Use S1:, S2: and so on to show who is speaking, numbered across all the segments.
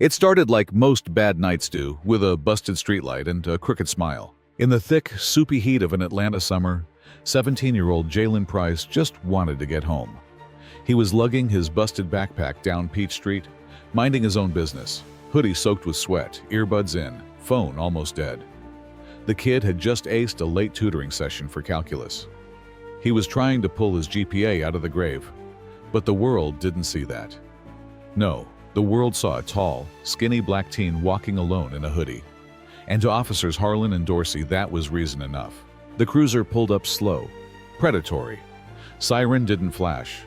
S1: It started like most bad nights do, with a busted streetlight and a crooked smile. In the thick, soupy heat of an Atlanta summer, 17-year-old Jalen Price just wanted to get home. He was lugging his busted backpack down Peach Street, minding his own business, hoodie soaked with sweat, earbuds in, phone almost dead. The kid had just aced a late tutoring session for calculus. He was trying to pull his GPA out of the grave, but the world didn't see that. No, the world saw a tall, skinny black teen walking alone in a hoodie. And to Officers Harlan and Dorsey, that was reason enough. The cruiser pulled up slow, predatory. Siren didn't flash.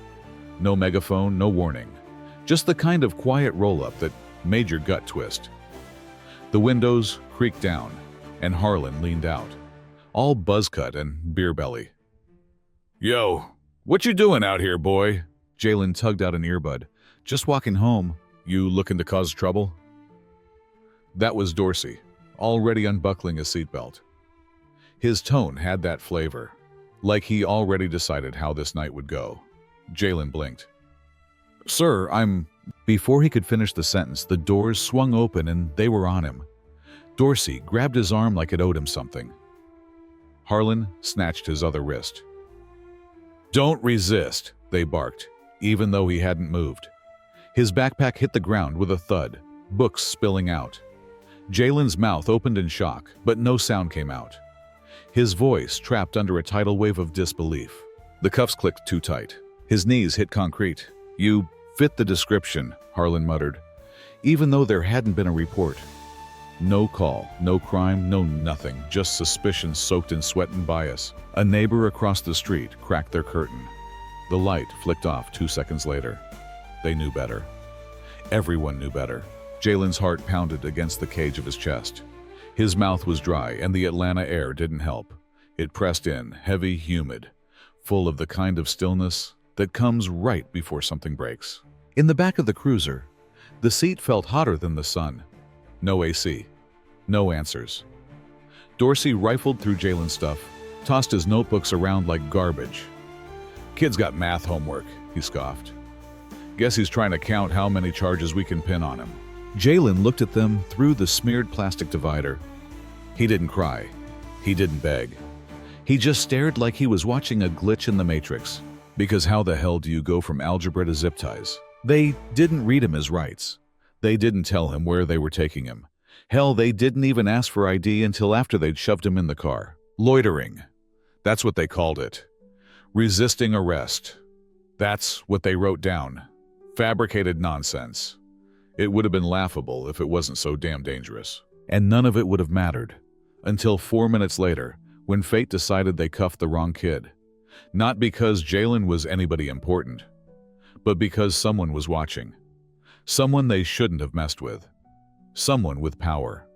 S1: No megaphone, no warning. Just the kind of quiet roll-up that made your gut twist. The windows creaked down, and Harlan leaned out, all buzzcut and beer belly. "Yo, what you doing out here, boy?" Jalen tugged out an earbud. "Just walking home. You looking to cause trouble?" That was Dorsey, already unbuckling his seatbelt. His tone had that flavor, like he already decided how this night would go. Jalen blinked. "Sir, I'm—" Before he could finish the sentence, the doors swung open and they were on him. Dorsey grabbed his arm like it owed him something. Harlan snatched his other wrist. "Don't resist," they barked, even though he hadn't moved. His backpack hit the ground with a thud, books spilling out. Jalen's mouth opened in shock, but no sound came out. His voice trapped under a tidal wave of disbelief. The cuffs clicked too tight. His knees hit concrete. "You fit the description," Harlan muttered, even though there hadn't been a report. No call, no crime, no nothing, just suspicion soaked in sweat and bias. A neighbor across the street cracked their curtain. The light flicked off 2 seconds later. They knew better. Everyone knew better. Jalen's heart pounded against the cage of his chest. His mouth was dry, and the Atlanta air didn't help. It pressed in, heavy, humid, full of the kind of stillness that comes right before something breaks. In the back of the cruiser, the seat felt hotter than the sun. No AC. No answers. Dorsey rifled through Jalen's stuff, tossed his notebooks around like garbage. "Kid's got math homework," he scoffed. "Guess he's trying to count how many charges we can pin on him." Jalen looked at them through the smeared plastic divider. He didn't cry. He didn't beg. He just stared like he was watching a glitch in the Matrix. Because how the hell do you go from algebra to zip ties? They didn't read him his rights. They didn't tell him where they were taking him. Hell, they didn't even ask for ID until after they'd shoved him in the car. Loitering. That's what they called it. Resisting arrest. That's what they wrote down. Fabricated nonsense. It would have been laughable if it wasn't so damn dangerous. And none of it would have mattered. Until 4 minutes later, when fate decided they cuffed the wrong kid. Not because Jalen was anybody important, but because someone was watching. Someone they shouldn't have messed with. Someone with power.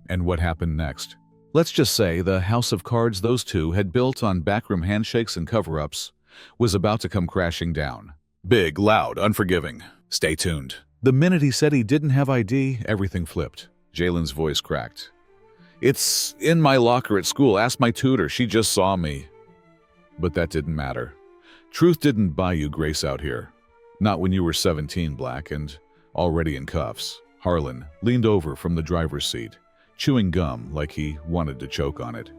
S1: And what happened next? Let's just say the house of cards those two had built on backroom handshakes and cover-ups was about to come crashing down. Big, loud, unforgiving. Stay tuned. The minute he said he didn't have ID, everything flipped. Jalen's voice cracked. "It's in my locker at school. Ask my tutor. She just saw me." But that didn't matter. Truth didn't buy you grace out here. Not when you were 17, Black, and already in cuffs. Harlan leaned over from the driver's seat, chewing gum like he wanted to choke on it.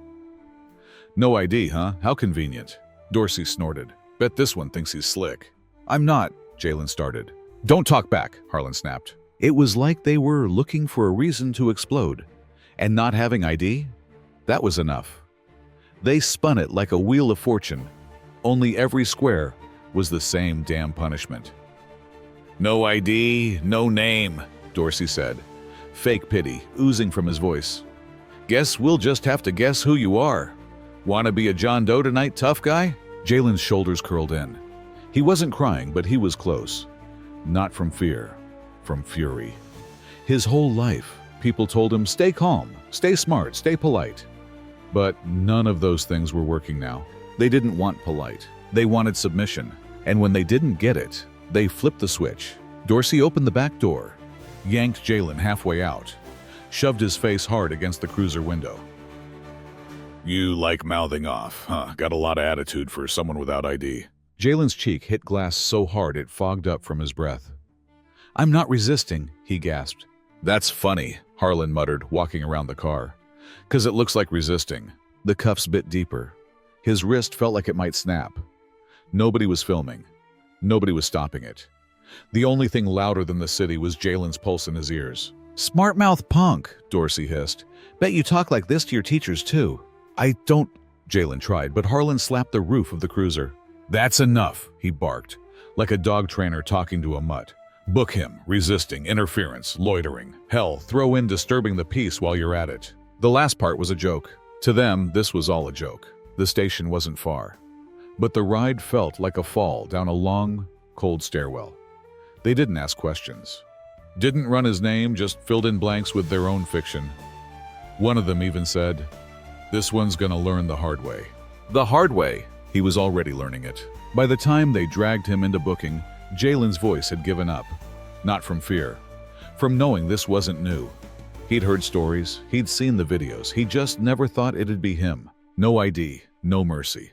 S1: "No ID, huh? How convenient." Dorsey snorted. "Bet this one thinks he's slick." "I'm not," Jalen started. "Don't talk back," Harlan snapped. It was like they were looking for a reason to explode. And not having ID? That was enough. They spun it like a wheel of fortune. Only every square was the same damn punishment. "No ID, no name," Dorsey said, fake pity oozing from his voice. "Guess we'll just have to guess who you are. Wanna be a John Doe tonight, tough guy?" Jalen's shoulders curled in. He wasn't crying, but he was close. Not from fear, from fury. His whole life, people told him, stay calm, stay smart, stay polite. But none of those things were working now. They didn't want polite. They wanted submission. And when they didn't get it, they flipped the switch. Dorsey opened the back door, yanked Jalen halfway out, shoved his face hard against the cruiser window. "You like mouthing off, huh? Got a lot of attitude for someone without ID." Jalen's cheek hit glass so hard it fogged up from his breath. "I'm not resisting," he gasped. "That's funny," Harlan muttered, walking around the car. "'Cause it looks like resisting." The cuffs bit deeper. His wrist felt like it might snap. Nobody was filming. Nobody was stopping it. The only thing louder than the city was Jalen's pulse in his ears. "Smart mouth punk," Dorsey hissed. "Bet you talk like this to your teachers, too." "I don't," Jalen tried, but Harlan slapped the roof of the cruiser. "That's enough," he barked, like a dog trainer talking to a mutt. "Book him, resisting, interference, loitering. Hell, throw in disturbing the peace while you're at it." The last part was a joke. To them, this was all a joke. The station wasn't far. But the ride felt like a fall down a long, cold stairwell. They didn't ask questions. Didn't run his name, just filled in blanks with their own fiction. One of them even said, "This one's gonna learn the hard way." The hard way. He was already learning it. By the time they dragged him into booking, Jalen's voice had given up. Not from fear. From knowing this wasn't new. He'd heard stories, he'd seen the videos, he just never thought it'd be him. No ID, no mercy.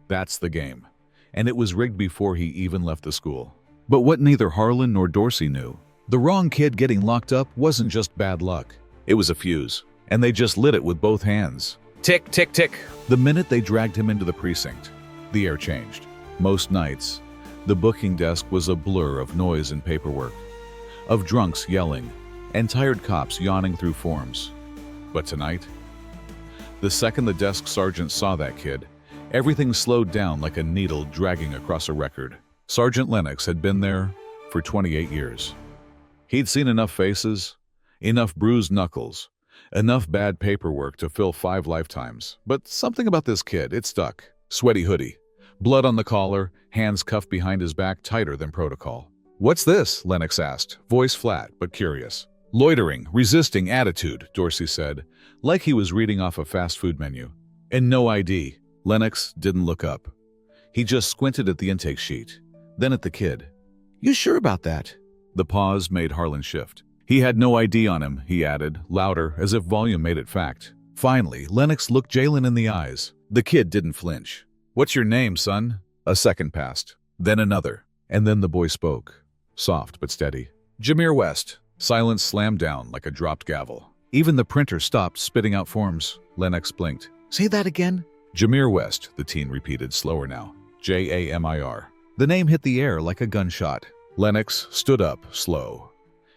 S1: That's the game. And it was rigged before he even left the school. But what neither Harlan nor Dorsey knew, the wrong kid getting locked up wasn't just bad luck. It was a fuse, and they just lit it with both hands. Tick, tick, tick. The minute they dragged him into the precinct, the air changed. Most nights, the booking desk was a blur of noise and paperwork, of drunks yelling, and tired cops yawning through forms. But tonight, the second the desk sergeant saw that kid, everything slowed down like a needle dragging across a record. Sergeant Lennox had been there for 28 years. He'd seen enough faces, enough bruised knuckles, enough bad paperwork to fill 5 lifetimes. But something about this kid, it stuck. Sweaty hoodie, blood on the collar, hands cuffed behind his back tighter than protocol. "What's this?" Lennox asked, voice flat but curious. "Loitering, resisting attitude," Dorsey said, like he was reading off a fast food menu. "And no ID." Lennox didn't look up. He just squinted at the intake sheet, then at the kid. "You sure about that?" The pause made Harlan shift. "He had no ID on him," he added, louder, as if volume made it fact. Finally, Lennox looked Jalen in the eyes. The kid didn't flinch. "What's your name, son?" A second passed, then another, and then the boy spoke, soft but steady. "Jameer West." Silence slammed down like a dropped gavel. Even the printer stopped spitting out forms. Lennox blinked. "Say that again?" "Jameer West," the teen repeated, slower now. Jamir. The name hit the air like a gunshot. Lennox stood up, slow.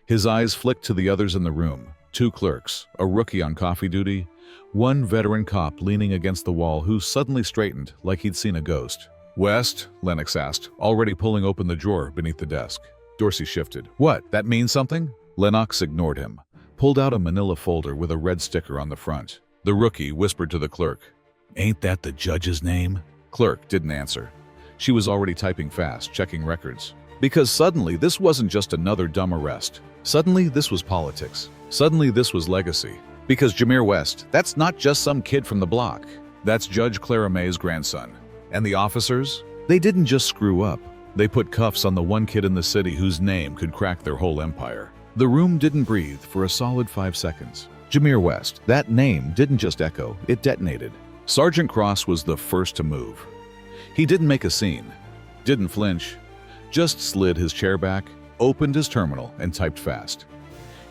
S1: His eyes flicked to the others in the room. 2 clerks, a rookie on coffee duty, 1 veteran cop leaning against the wall who suddenly straightened like he'd seen a ghost. "West?" Lennox asked, already pulling open the drawer beneath the desk. Dorsey shifted. "What, that means something?" Lennox ignored him, pulled out a manila folder with a red sticker on the front. The rookie whispered to the clerk, "Ain't that the judge's name?" Clerk didn't answer. She was already typing fast, checking records. Because suddenly this wasn't just another dumb arrest. Suddenly this was politics. Suddenly this was legacy. Because Jameer West, that's not just some kid from the block. That's Judge Clara May's grandson. And the officers? They didn't just screw up. They put cuffs on the one kid in the city whose name could crack their whole empire. The room didn't breathe for a solid 5 seconds. Jameer West, that name didn't just echo, it detonated. Sergeant Cross was the first to move. He didn't make a scene, didn't flinch, just slid his chair back, opened his terminal, and typed fast.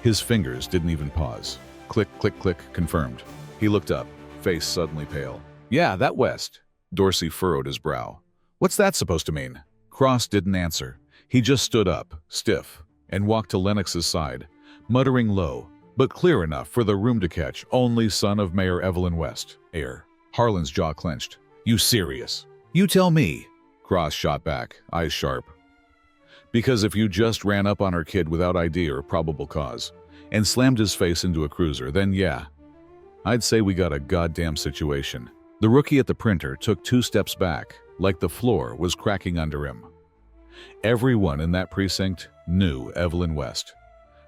S1: His fingers didn't even pause. Click, click, click, confirmed. He looked up, face suddenly pale. "Yeah, that West." Dorsey furrowed his brow. "What's that supposed to mean?" Cross didn't answer. He just stood up, stiff, and walked to Lennox's side, muttering low, but clear enough for the room to catch, "Only son of Mayor Evelyn West, heir." Harlan's jaw clenched. "You serious?" "You tell me." Cross shot back, eyes sharp. "Because if you just ran up on our kid without ID or probable cause, and slammed his face into a cruiser, then yeah, I'd say we got a goddamn situation." The rookie at the printer took 2 steps back, like the floor was cracking under him. Everyone in that precinct knew Evelyn West.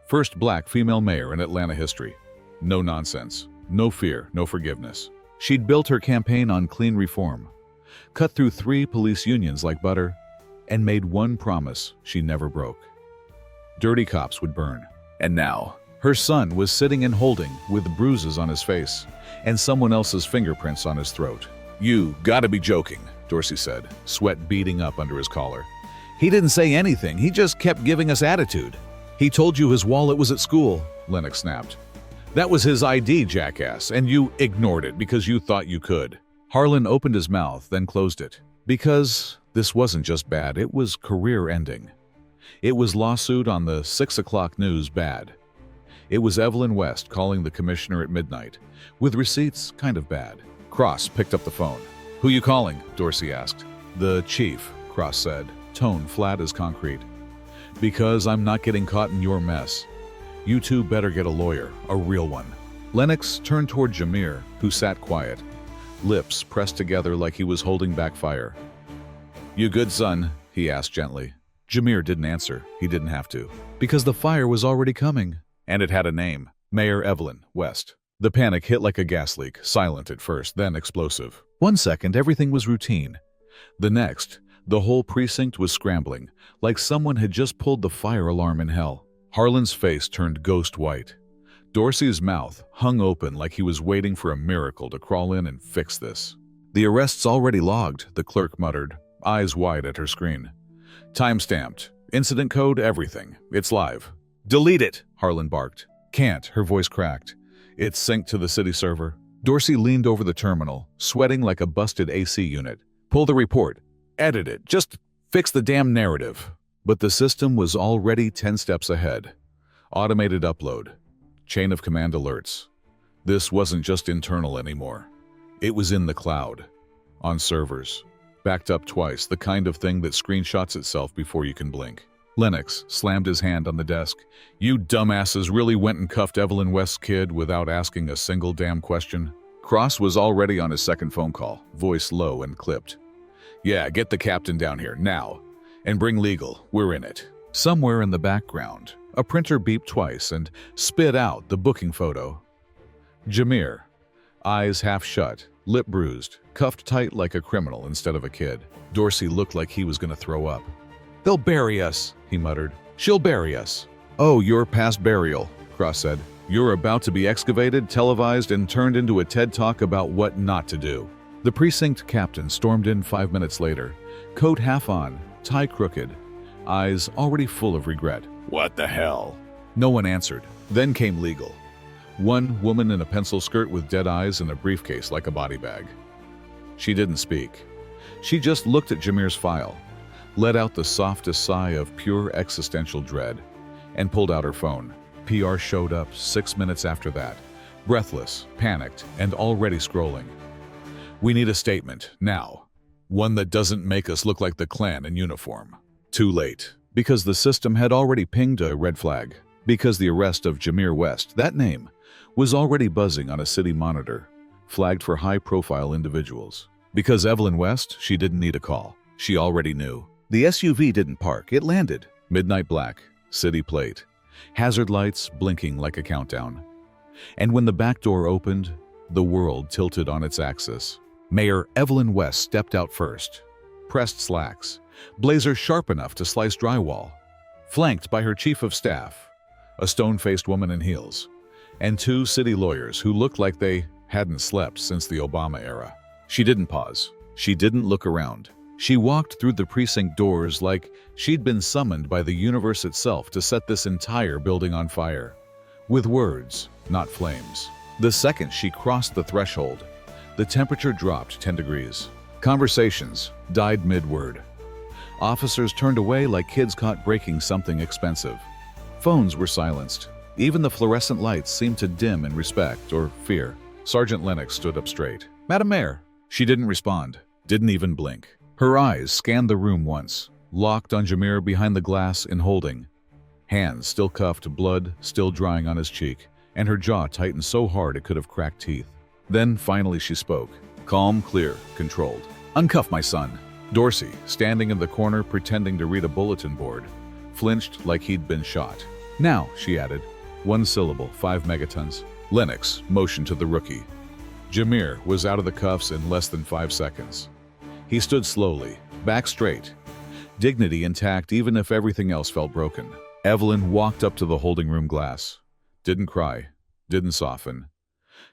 S1: First black female mayor in Atlanta history. No nonsense, no fear, no forgiveness. She'd built her campaign on clean reform, cut through 3 police unions like butter, and made one promise she never broke. Dirty cops would burn. And now, her son was sitting and holding with bruises on his face and someone else's fingerprints on his throat. "You gotta be joking," Dorsey said, sweat beading up under his collar. "He didn't say anything, he just kept giving us attitude." He told you his wallet was at school, Lennox snapped. That was his ID, jackass, and you ignored it because you thought you could. Harlan opened his mouth, then closed it. Because this wasn't just bad, it was career-ending. It was lawsuit on the 6 o'clock news bad. It was Evelyn West calling the commissioner at midnight, with receipts kind of bad. Cross picked up the phone. Who you calling? Dorsey asked. The chief, Cross said, tone flat as concrete. Because I'm not getting caught in your mess. You two better get a lawyer, a real one. Lennox turned toward Jameer, who sat quiet, lips pressed together like he was holding back fire. You good, son? He asked gently. Jameer didn't answer. He didn't have to. Because the fire was already coming. And it had a name. Mayor Evelyn West. The panic hit like a gas leak, silent at first, then explosive. 1 second, everything was routine. The next, the whole precinct was scrambling, like someone had just pulled the fire alarm in hell. Harlan's face turned ghost white. Dorsey's mouth hung open like he was waiting for a miracle to crawl in and fix this. The arrest's already logged, the clerk muttered, eyes wide at her screen. Time-stamped. Incident code, everything. It's live. Delete it, Harlan barked. Can't, her voice cracked. It's synced to the city server. Dorsey leaned over the terminal, sweating like a busted AC unit. Pull the report. Edit it. Just fix the damn narrative. But the system was already 10 steps ahead. Automated upload. Chain of command alerts. This wasn't just internal anymore. It was in the cloud. On servers. Backed up twice, the kind of thing that screenshots itself before you can blink. Lennox slammed his hand on the desk. You dumbasses really went and cuffed Evelyn West's kid without asking a single damn question? Cross was already on his second phone call, voice low and clipped. Yeah, get the captain down here, now. And bring legal, we're in it. Somewhere in the background, a printer beeped twice and spit out the booking photo. Jameer, eyes half shut, lip bruised, cuffed tight like a criminal instead of a kid. Dorsey looked like he was going to throw up. They'll bury us, he muttered. She'll bury us. Oh, you're past burial, Cross said. You're about to be excavated, televised, and turned into a TED Talk about what not to do. The precinct captain stormed in 5 minutes later, coat half on, tie crooked, eyes already full of regret. What the hell? No one answered. Then came legal. One woman in a pencil skirt with dead eyes and a briefcase like a body bag. She didn't speak. She just looked at Jameer's file, let out the softest sigh of pure existential dread, and pulled out her phone. PR showed up 6 minutes after that, breathless, panicked, and already scrolling. We need a statement, now. One that doesn't make us look like the Klan in uniform. Too late. Because the system had already pinged a red flag. Because the arrest of Jameer West, that name, was already buzzing on a city monitor, flagged for high-profile individuals. Because Evelyn West, she didn't need a call. She already knew. The SUV didn't park, it landed. Midnight black, city plate, hazard lights blinking like a countdown. And when the back door opened, the world tilted on its axis. Mayor Evelyn West stepped out first, pressed slacks, blazer sharp enough to slice drywall, flanked by her chief of staff, a stone-faced woman in heels, and 2 city lawyers who looked like they hadn't slept since the Obama era. She didn't pause. She didn't look around. She walked through the precinct doors like she'd been summoned by the universe itself to set this entire building on fire. With words, not flames. The second she crossed the threshold, the temperature dropped 10 degrees. Conversations died mid-word. Officers turned away like kids caught breaking something expensive. Phones were silenced. Even the fluorescent lights seemed to dim in respect or fear. Sergeant Lennox stood up straight. Madam Mayor. She didn't respond, didn't even blink. Her eyes scanned the room once, locked on Jameer behind the glass in holding. Hands still cuffed, blood still drying on his cheek, and her jaw tightened so hard it could have cracked teeth. Then finally she spoke. Calm, clear, controlled. Uncuff my son. Dorsey, standing in the corner pretending to read a bulletin board, flinched like he'd been shot. Now, she added. 1 syllable, 5 megatons. Lennox motioned to the rookie. Jameer was out of the cuffs in less than 5 seconds. He stood slowly, back straight, dignity intact even if everything else felt broken. Evelyn walked up to the holding room glass. Didn't cry, didn't soften.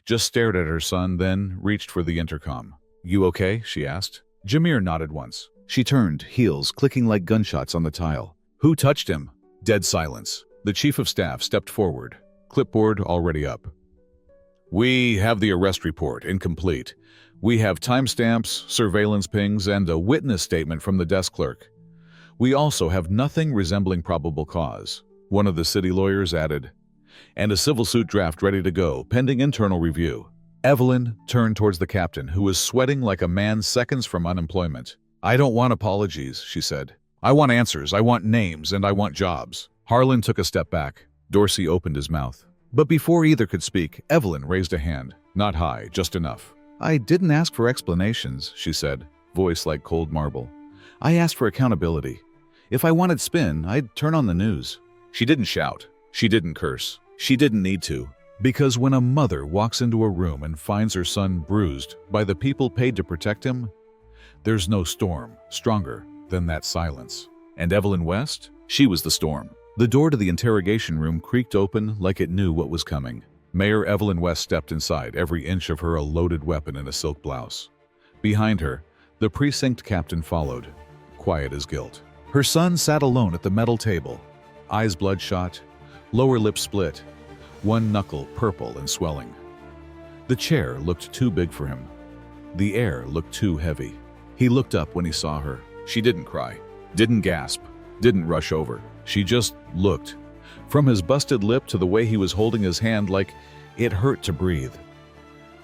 S1: Just stared at her son, then reached for the intercom. You okay? She asked. Jameer nodded once. She turned, heels clicking like gunshots on the tile. Who touched him? Dead silence. The chief of staff stepped forward, clipboard already up. We have the arrest report, incomplete. We have timestamps, surveillance pings, and a witness statement from the desk clerk. We also have nothing resembling probable cause, one of the city lawyers added, and a civil suit draft ready to go, pending internal review. Evelyn turned towards the captain, who was sweating like a man seconds from unemployment. I don't want apologies, she said. I want answers, I want names, and I want jobs. Harlan took a step back. Dorsey opened his mouth. But before either could speak, Evelyn raised a hand. Not high, just enough. I didn't ask for explanations, she said, voice like cold marble. I asked for accountability. If I wanted spin, I'd turn on the news. She didn't shout. She didn't curse. She didn't need to. Because when a mother walks into a room and finds her son bruised by the people paid to protect him, there's no storm stronger than that silence. And Evelyn West? She was the storm. The door to the interrogation room creaked open like it knew what was coming. Mayor Evelyn West stepped inside, every inch of her a loaded weapon in a silk blouse. Behind her, the precinct captain followed, quiet as guilt. Her son sat alone at the metal table, eyes bloodshot, lower lip split, one knuckle purple and swelling. The chair looked too big for him. The air looked too heavy. He looked up when he saw her. She didn't cry, didn't gasp, didn't rush over. She just looked, from his busted lip to the way he was holding his hand, like it hurt to breathe.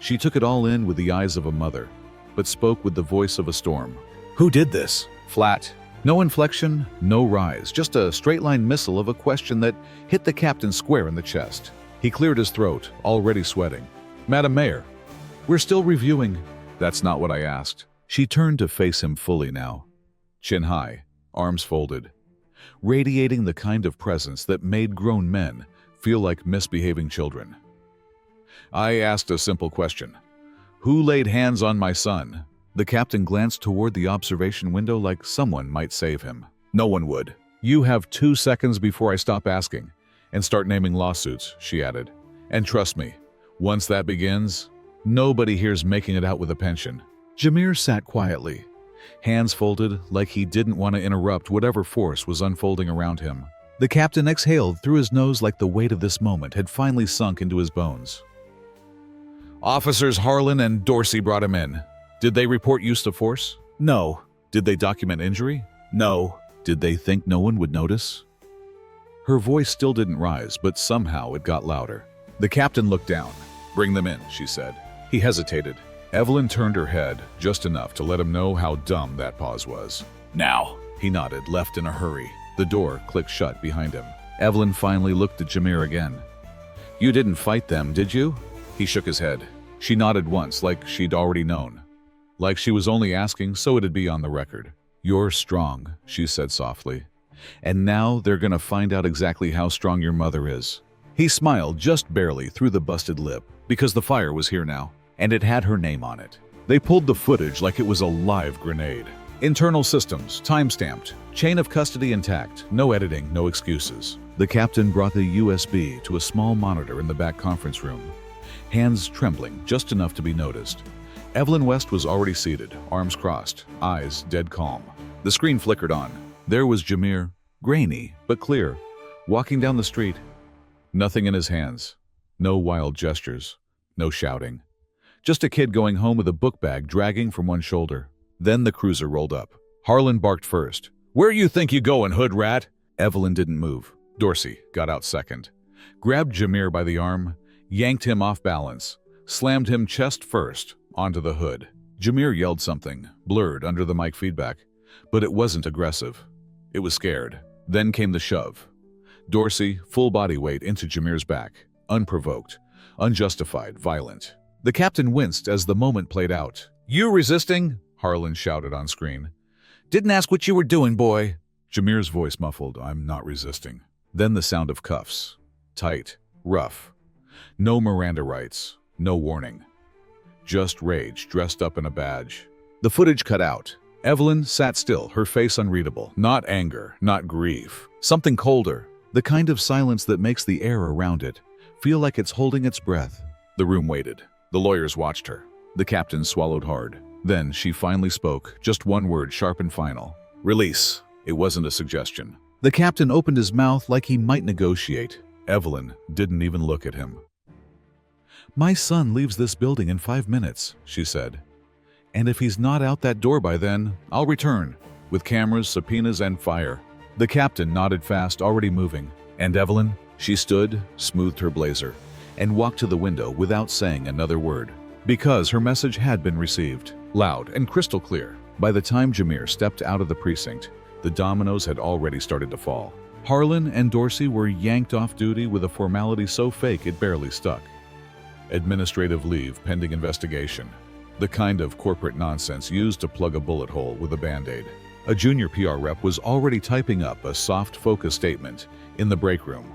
S1: She took it all in with the eyes of a mother, but spoke with the voice of a storm. Who did this? Flat. No inflection, no rise, just a straight-line missile of a question that hit the captain square in the chest. He cleared his throat, already sweating. Madam Mayor, we're still reviewing. That's not what I asked. She turned to face him fully now, chin high, arms folded, radiating the kind of presence that made grown men feel like misbehaving children. I asked a simple question. Who laid hands on my son? The captain glanced toward the observation window like someone might save him. No one would. You have 2 seconds before I stop asking and start naming lawsuits, she added. And trust me, once that begins, nobody here's making it out with a pension. Jameer sat quietly, hands folded like he didn't want to interrupt whatever force was unfolding around him. The captain exhaled through his nose like the weight of this moment had finally sunk into his bones. Officers Harlan and Dorsey brought him in. Did they report use of force? No. Did they document injury? No. Did they think no one would notice? Her voice still didn't rise, but somehow it got louder. The captain looked down. Bring them in, she said. He hesitated. Evelyn turned her head, just enough to let him know how dumb that pause was. Now, he nodded, left in a hurry. The door clicked shut behind him. Evelyn finally looked at Jameer again. You didn't fight them, did you? He shook his head. She nodded once, like she'd already known. Like she was only asking so it'd be on the record. You're strong, she said softly. And now they're gonna find out exactly how strong your mother is. He smiled just barely through the busted lip, because the fire was here now, and it had her name on it. They pulled the footage like it was a live grenade. Internal systems, time-stamped, chain of custody intact, no editing, no excuses. The captain brought the USB to a small monitor in the back conference room, hands trembling just enough to be noticed. Evelyn West was already seated, arms crossed, eyes dead calm. The screen flickered on. There was Jameer, grainy but clear, walking down the street. Nothing in his hands, no wild gestures, no shouting. Just a kid going home with a book bag dragging from one shoulder. Then the cruiser rolled up. Harlan barked first. Where you think you going, hood rat? Evelyn didn't move. Dorsey got out second, grabbed Jameer by the arm, yanked him off balance, slammed him chest first onto the hood. Jameer yelled something, blurred under the mic feedback, but it wasn't aggressive. It was scared. Then came the shove. Dorsey, full body weight into Jameer's back, unprovoked, unjustified, violent. The captain winced as the moment played out. You resisting? Harlan shouted on screen. Didn't ask what you were doing, boy. Jameer's voice muffled. I'm not resisting. Then the sound of cuffs. Tight, rough. No Miranda rights, no warning. Just rage dressed up in a badge. The footage cut out. Evelyn sat still, her face unreadable. Not anger, not grief. Something colder. The kind of silence that makes the air around it feel like it's holding its breath. The room waited. The lawyers watched her. The captain swallowed hard. Then she finally spoke, just one word, sharp and final. Release. It wasn't a suggestion. The captain opened his mouth like he might negotiate. Evelyn didn't even look at him. "My son leaves this building in 5 minutes," she said. "And if he's not out that door by then, I'll return, with cameras, subpoenas, and fire." The captain nodded fast, already moving. "And Evelyn?" She stood, smoothed her blazer, and walked to the window without saying another word. Because her message had been received, loud and crystal clear. By the time Jameer stepped out of the precinct, the dominoes had already started to fall. Harlan and Dorsey were yanked off duty with a formality so fake it barely stuck. Administrative leave pending investigation. The kind of corporate nonsense used to plug a bullet hole with a Band-Aid. A junior PR rep was already typing up a soft focus statement in the break room.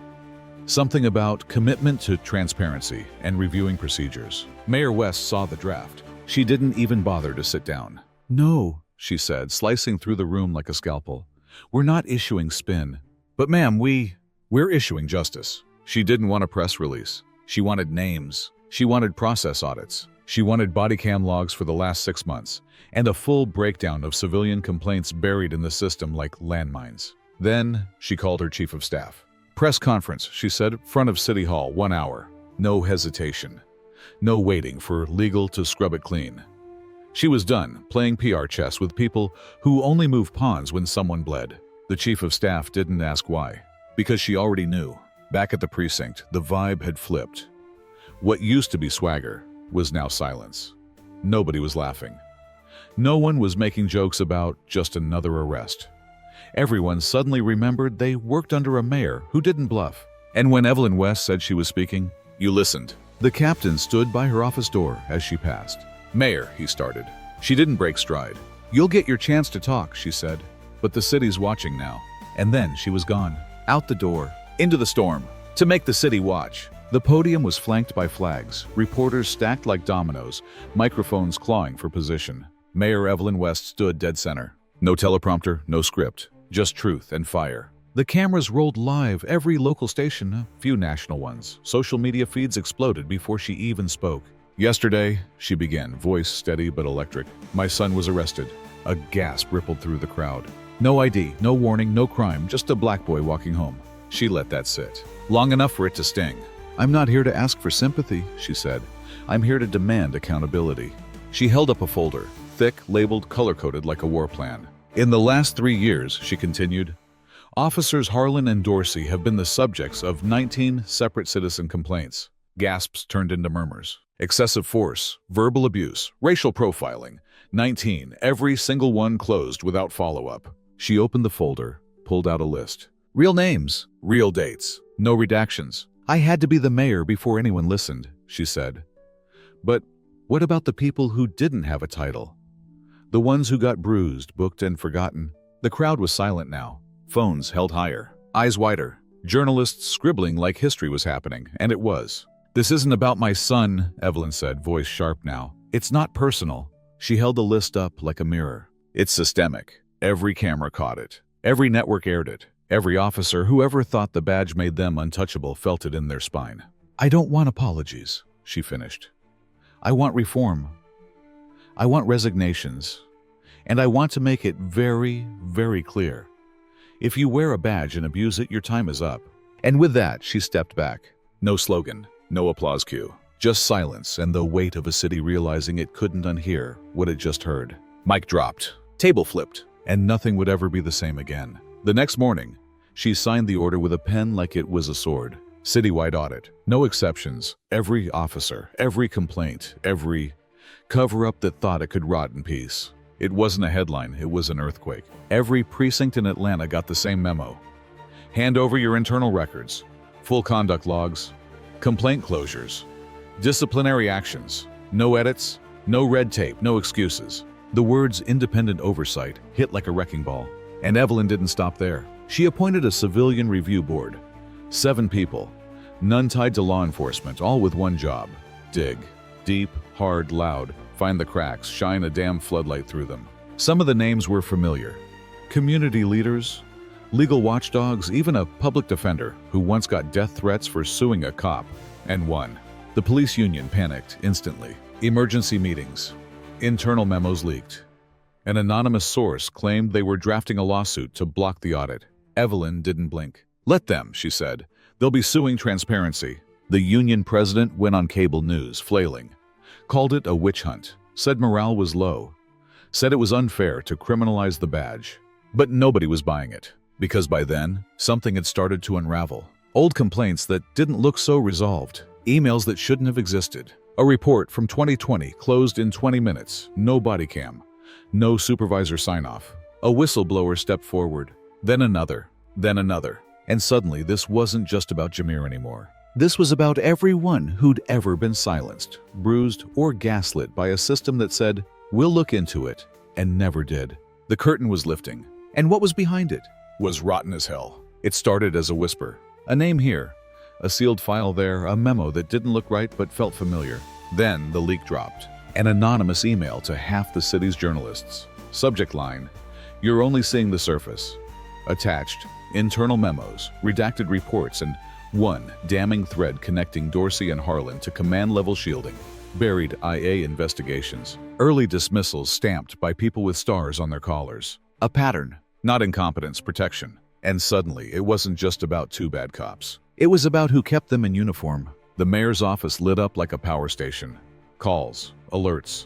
S1: Something about commitment to transparency and reviewing procedures. Mayor West saw the draft. She didn't even bother to sit down. "No," she said, slicing through the room like a scalpel. "We're not issuing spin." "But ma'am, we're issuing justice." She didn't want a press release. She wanted names. She wanted process audits. She wanted body cam logs for the last 6 months, and a full breakdown of civilian complaints buried in the system like landmines. Then she called her chief of staff. "Press conference," she said, "front of City Hall, 1 hour. No hesitation. No waiting for legal to scrub it clean." She was done playing PR chess with people who only move pawns when someone bled. The chief of staff didn't ask why, because she already knew. Back at the precinct, the vibe had flipped. What used to be swagger was now silence. Nobody was laughing. No one was making jokes about just another arrest. Everyone suddenly remembered they worked under a mayor who didn't bluff. And when Evelyn West said she was speaking, you listened. The captain stood by her office door as she passed. "Mayor," he started. She didn't break stride. "You'll get your chance to talk," she said. "But the city's watching now." And then she was gone. Out the door. Into the storm. To make the city watch. The podium was flanked by flags, reporters stacked like dominoes, microphones clawing for position. Mayor Evelyn West stood dead center. No teleprompter, no script, just truth and fire. The cameras rolled live, every local station, a few national ones. Social media feeds exploded before she even spoke. "Yesterday," she began, voice steady but electric, "my son was arrested." A gasp rippled through the crowd. No ID, no warning, no crime, just a black boy walking home. She let that sit. Long enough for it to sting. "I'm not here to ask for sympathy," she said. "I'm here to demand accountability." She held up a folder, thick, labeled, color-coded like a war plan. "In the last 3 years," she continued, "Officers Harlan and Dorsey have been the subjects of 19 separate citizen complaints." Gasps turned into murmurs. Excessive force, verbal abuse, racial profiling. 19, every single one closed without follow-up. She opened the folder, pulled out a list. Real names, real dates, no redactions. "I had to be the mayor before anyone listened," she said. "But what about the people who didn't have a title? The ones who got bruised, booked, and forgotten?" The crowd was silent now. Phones held higher, eyes wider. Journalists scribbling like history was happening, and it was. "This isn't about my son," Evelyn said, voice sharp now. "It's not personal." She held the list up like a mirror. "It's systemic. Every camera caught it. Every network aired it. Every officer who ever thought the badge made them untouchable felt it in their spine." "I don't want apologies," she finished. "I want reform. I want resignations. And I want to make it very, very clear. If you wear a badge and abuse it, your time is up." And with that, she stepped back. No slogan, no applause cue. Just silence and the weight of a city realizing it couldn't unhear what it just heard. Mic dropped. Table flipped. And nothing would ever be the same again. The next morning, she signed the order with a pen like it was a sword. Citywide audit. No exceptions. Every officer, every complaint, every cover-up that thought it could rot in peace. It wasn't a headline, it was an earthquake. Every precinct in Atlanta got the same memo. Hand over your internal records, full conduct logs, complaint closures, disciplinary actions, no edits, no red tape, no excuses. The words independent oversight hit like a wrecking ball. And Evelyn didn't stop there. She appointed a civilian review board. 7 people, none tied to law enforcement, all with one job. Dig. Deep, hard, loud. Find the cracks, shine a damn floodlight through them. Some of the names were familiar. Community leaders, legal watchdogs, even a public defender who once got death threats for suing a cop and won. The police union panicked instantly. Emergency meetings. Internal memos leaked. An anonymous source claimed they were drafting a lawsuit to block the audit. Evelyn didn't blink. "Let them," she said. "They'll be suing transparency." The union president went on cable news, flailing. Called it a witch hunt. Said morale was low. Said it was unfair to criminalize the badge. But nobody was buying it, because by then, something had started to unravel. Old complaints that didn't look so resolved. Emails that shouldn't have existed. A report from 2020 closed in 20 minutes. No body cam. No supervisor sign-off. A whistleblower stepped forward. Then another. Then another. And suddenly, this wasn't just about Jameer anymore. This was about everyone who'd ever been silenced, bruised, or gaslit by a system that said, "We'll look into it," and never did. The curtain was lifting. And what was behind it was rotten as hell. It started as a whisper. A name here, a sealed file there, a memo that didn't look right but felt familiar. Then the leak dropped. An anonymous email to half the city's journalists. Subject line, "You're only seeing the surface." Attached, internal memos, redacted reports, and one damning thread connecting Dorsey and Harlan to command-level shielding. Buried IA investigations. Early dismissals stamped by people with stars on their collars. A pattern, not incompetence, protection. And suddenly, it wasn't just about two bad cops. It was about who kept them in uniform. The mayor's office lit up like a power station. Calls, alerts,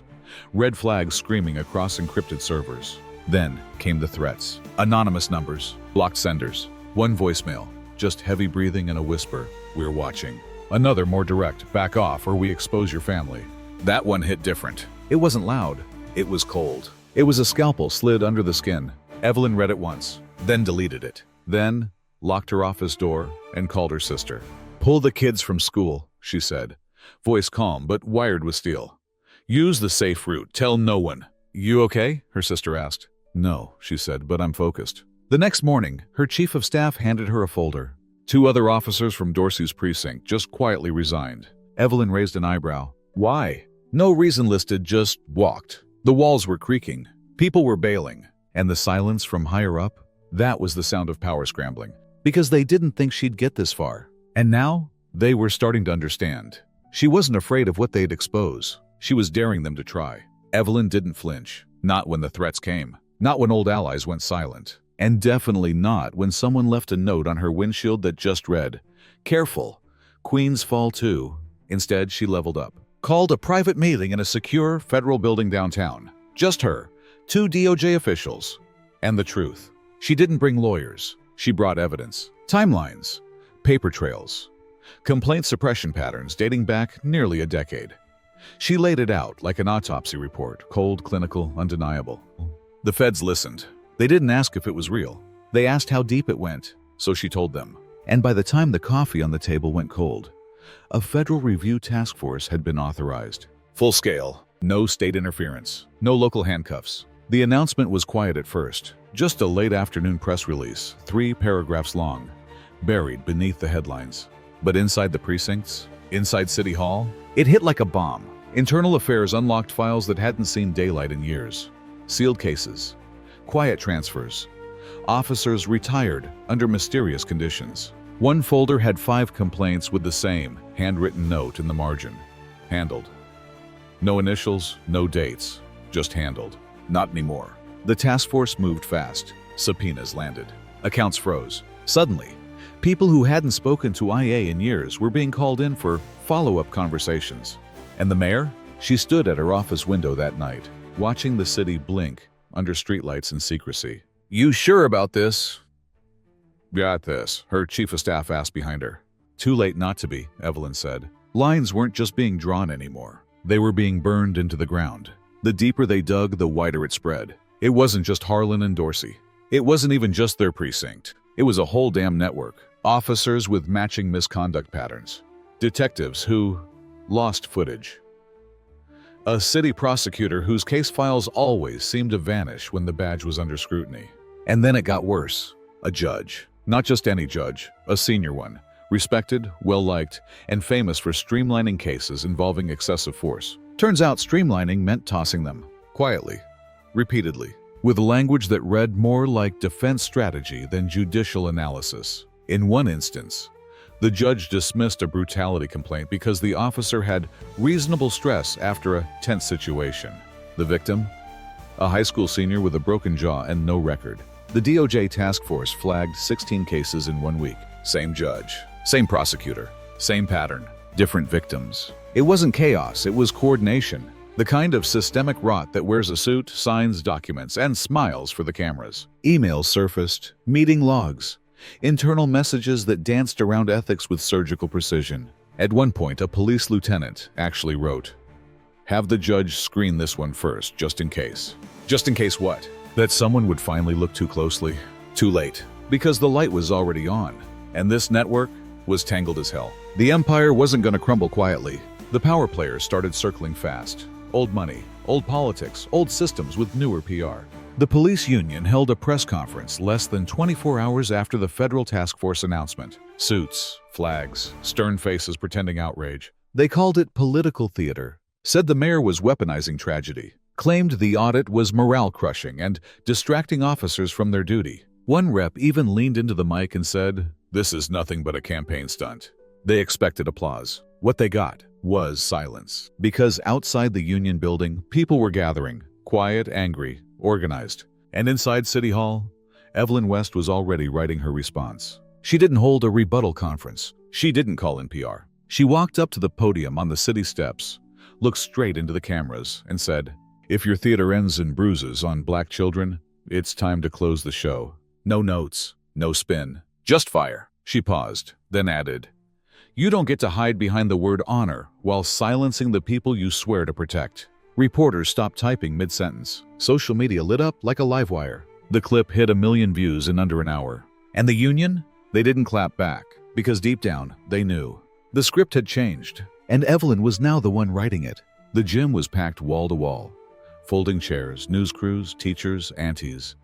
S1: red flags screaming across encrypted servers. Then came the threats. Anonymous numbers, blocked senders. One voicemail, just heavy breathing and a whisper, "We're watching." Another more direct, "Back off or we expose your family." That one hit different. It wasn't loud. It was cold. It was a scalpel slid under the skin. Evelyn read it once, then deleted it. Then locked her office door and called her sister. "Pull the kids from school," she said. Voice calm but wired with steel. "Use the safe route. Tell no one." "You okay?" her sister asked. "No," she said, "but I'm focused." The next morning, her chief of staff handed her a folder. Two other officers from Dorsey's precinct just quietly resigned. Evelyn raised an eyebrow. "Why?" "No reason listed, just walked." The walls were creaking. People were bailing. And the silence from higher up? That was the sound of power scrambling. Because they didn't think she'd get this far. And now, they were starting to understand. She wasn't afraid of what they'd expose. She was daring them to try. Evelyn didn't flinch. Not when the threats came. Not when old allies went silent. And definitely not when someone left a note on her windshield that just read, "Careful, Queens fall too." Instead, she leveled up. Called a private meeting in a secure federal building downtown. Just her, two DOJ officials, and the truth. She didn't bring lawyers. She brought evidence. Timelines, paper trails, complaint suppression patterns dating back nearly a decade. She laid it out like an autopsy report, cold, clinical, undeniable. The feds listened. They didn't ask if it was real. They asked how deep it went, so she told them. And by the time the coffee on the table went cold, a federal review task force had been authorized. Full scale, no state interference, no local handcuffs. The announcement was quiet at first, just a late afternoon press release, 3 paragraphs long, buried beneath the headlines. But inside the precincts, inside City Hall, it hit like a bomb. Internal Affairs unlocked files that hadn't seen daylight in years. Sealed cases, quiet transfers, officers retired under mysterious conditions. One folder had 5 complaints with the same handwritten note in the margin. Handled. No initials, no dates, just handled. Not anymore. The task force moved fast. Subpoenas landed. Accounts froze. Suddenly, people who hadn't spoken to IA in years were being called in for follow-up conversations. And the mayor? She stood at her office window that night, watching the city blink under streetlights in secrecy. "You sure about this?" "Got this," her chief of staff asked behind her. "Too late not to be," Evelyn said. Lines weren't just being drawn anymore. They were being burned into the ground. The deeper they dug, the wider it spread. It wasn't just Harlan and Dorsey. It wasn't even just their precinct. It was a whole damn network. Officers with matching misconduct patterns. Detectives who lost footage. A city prosecutor whose case files always seemed to vanish when the badge was under scrutiny. And then it got worse. A judge. Not just any judge, a senior one. Respected, well-liked, and famous for streamlining cases involving excessive force. Turns out streamlining meant tossing them. Quietly. Repeatedly. With language that read more like defense strategy than judicial analysis. In one instance, the judge dismissed a brutality complaint because the officer had reasonable stress after a tense situation. The victim? A high school senior with a broken jaw and no record. The DOJ task force flagged 16 cases in 1 week. Same judge, same prosecutor, same pattern, different victims. It wasn't chaos, it was coordination. The kind of systemic rot that wears a suit, signs documents, and smiles for the cameras. Emails surfaced, meeting logs, internal messages that danced around ethics with surgical precision. At one point, a police lieutenant actually wrote, "Have the judge screen this one first, just in case." Just in case what? That someone would finally look too closely. Too late. Because the light was already on, and this network was tangled as hell. The empire wasn't going to crumble quietly. The power players started circling fast. Old money, old politics, old systems with newer PR. The police union held a press conference less than 24 hours after the federal task force announcement. Suits, flags, stern faces pretending outrage. They called it political theater. Said the mayor was weaponizing tragedy. Claimed the audit was morale-crushing and distracting officers from their duty. One rep even leaned into the mic and said, "This is nothing but a campaign stunt." They expected applause. What they got was silence. Because outside the union building, people were gathering, quiet, angry, organized. And inside City Hall, Evelyn West was already writing her response. She didn't hold a rebuttal conference. She didn't call in PR. She walked up to the podium on the city steps, looked straight into the cameras, and said, "If your theater ends in bruises on black children, it's time to close the show. No notes, no spin, just fire." She paused, then added, "You don't get to hide behind the word honor while silencing the people you swear to protect." Reporters stopped typing mid-sentence. Social media lit up like a live wire. The clip hit 1 million views in under an hour. And the union? They didn't clap back, because deep down, they knew. The script had changed, and Evelyn was now the one writing it. The gym was packed wall to wall. Folding chairs, news crews, teachers, aunties.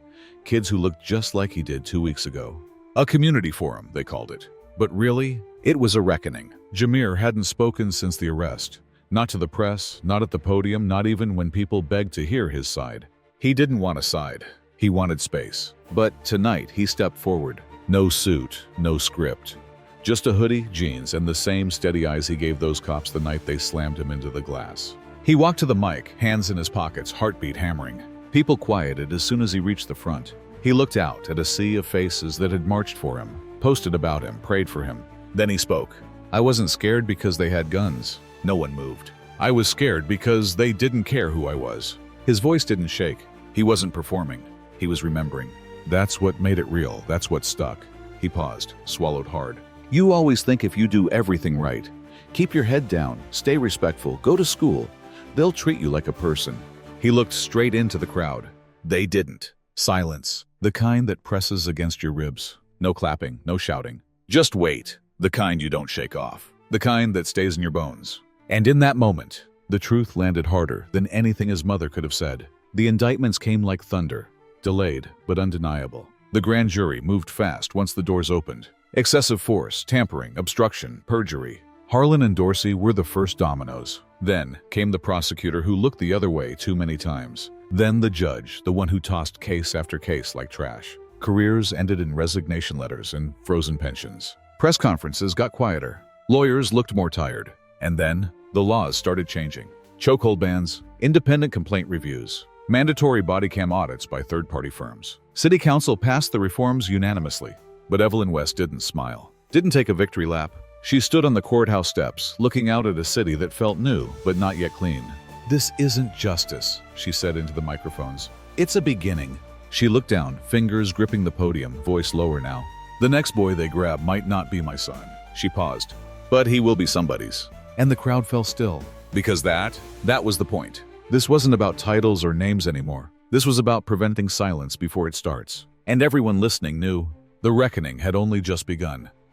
S1: Kids who looked just like he did 2 weeks ago. A community forum, they called it. But really, it was a reckoning. Jameer hadn't spoken since the arrest. Not to the press, not at the podium, not even when people begged to hear his side. He didn't want a side. He wanted space. But tonight, he stepped forward. No suit, no script. Just a hoodie, jeans, and the same steady eyes he gave those cops the night they slammed him into the glass. He walked to the mic, hands in his pockets, heartbeat hammering. People quieted as soon as he reached the front. He looked out at a sea of faces that had marched for him, posted about him, prayed for him. Then he spoke. "I wasn't scared because they had guns. No one moved. I was scared because they didn't care who I was." His voice didn't shake. He wasn't performing. He was remembering. That's what made it real. That's what stuck. He paused, swallowed hard. "You always think if you do everything right, keep your head down, stay respectful, go to school, they'll treat you like a person." He looked straight into the crowd. They didn't. Silence. The kind that presses against your ribs. No clapping, no shouting. Just wait. The kind you don't shake off. The kind that stays in your bones. And in that moment, the truth landed harder than anything his mother could have said. The indictments came like thunder. Delayed, but undeniable. The grand jury moved fast once the doors opened. Excessive force, tampering, obstruction, perjury. Harlan and Dorsey were the first dominoes. Then came the prosecutor who looked the other way too many times. Then the judge, the one who tossed case after case like trash. Careers ended in resignation letters and frozen pensions. Press conferences got quieter. Lawyers looked more tired. And then, the laws started changing. Chokehold bans, independent complaint reviews, mandatory body cam audits by third-party firms. City Council passed the reforms unanimously. But Evelyn West didn't smile. Didn't take a victory lap. She stood on the courthouse steps, looking out at a city that felt new, but not yet clean. "This isn't justice," she said into the microphones. "It's a beginning." She looked down, fingers gripping the podium, voice lower now. "The next boy they grab might not be my son." She paused. "But he will be somebody's." And the crowd fell still. Because that was the point. This wasn't about titles or names anymore. This was about preventing silence before it starts. And everyone listening knew the reckoning had only just begun.